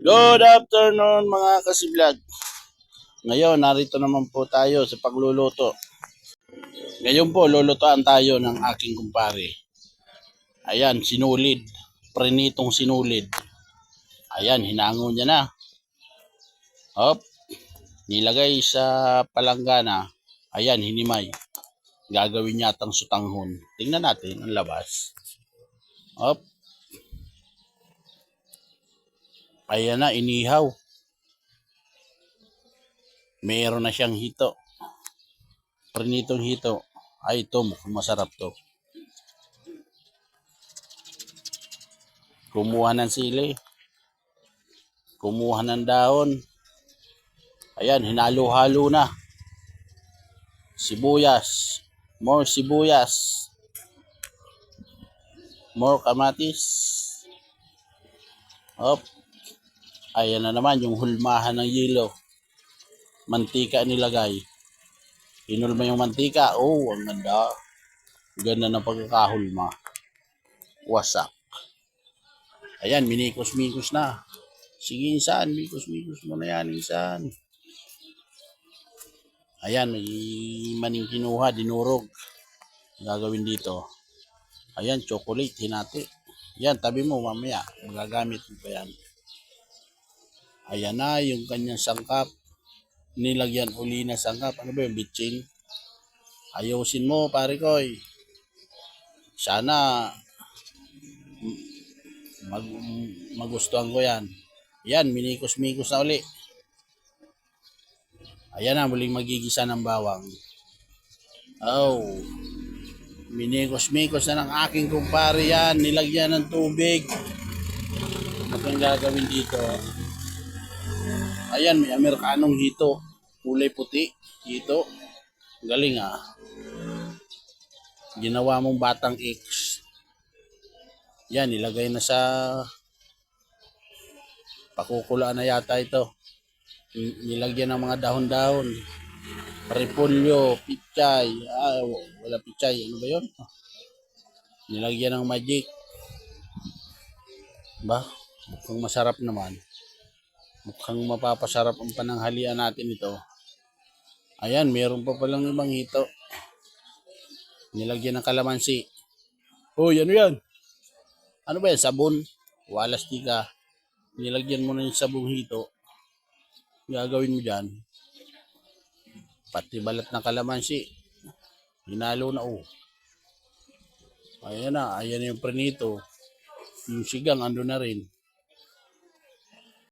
Good afternoon mga kasiblog. Ngayon, narito naman po tayo sa pagluluto. Ngayon po, lulutuan tayo ng aking kumpare. Ayan, sinulid. Prenitong sinulid. Ayan, hinango niya na. Hop, nilagay sa palanggana. Ayan, hinimay. Gagawin yatang sutanghon. Tingnan natin ang labas. Hop. Ayan na, inihaw. Meron na siyang hito. Prenitong hito. Ay, ito, mukhang masarap to. Kumuha ng sili. Kumuha ng dahon. Ayan, hinalo-halo na. Sibuyas. More sibuyas. More kamatis. Hop. Ayan na naman yung hulmahan ng yelo. Mantika nilagay. Hinulma yung mantika. Oh, ang ganda. Ganda ng pagkakahulma. Wasak. Ayan, minikos-mikos na. Sige, insan. Mikos-mikos mo na yan, insan. Ayan, may maning kinuha, dinurog. Gagawin dito. Ayan, chocolate, hinati. Yan, tabi mo mamaya. Magagamit mo pa yan. Ayan na, yung kanyang sangkap. Nilagyan uli na sangkap. Ano ba yung bitching? Ayusin mo, pare koy. Sana magustuhan ko yan. Yan, minikos-mikos na uli. Ayan na, muling magigisa ng bawang. Oh, minikos-mikos na ng aking kumpare yan. Nilagyan ng tubig. Ano yung gagawin dito? Ayan, may Amerikanong hito. Kulay puti. Hito. Galing ah. Ginawa mong batang X. Yan, ilagay na sa pakukulaan na yata ito. Nilagyan ng mga dahon-dahon. Repolyo, pichay. Ah, wala pichay. Ano ba yun? Nilagyan ng magic. Ba? Mukhang masarap naman. Mukhang mapapasarap ang pananghalian natin ito. Ayan, meron pa palang ibang hito. Nilagyan ng kalamansi. Hoy, ano yan? Ano ba yan? Sabon? Walas tika. Nilagyan mo na yung sabong hito. Gagawin mo dyan. Pati balat ng kalamansi. Hinalo na oh. Ayan na. Ayan yung prenito. Yung sigang ando na rin.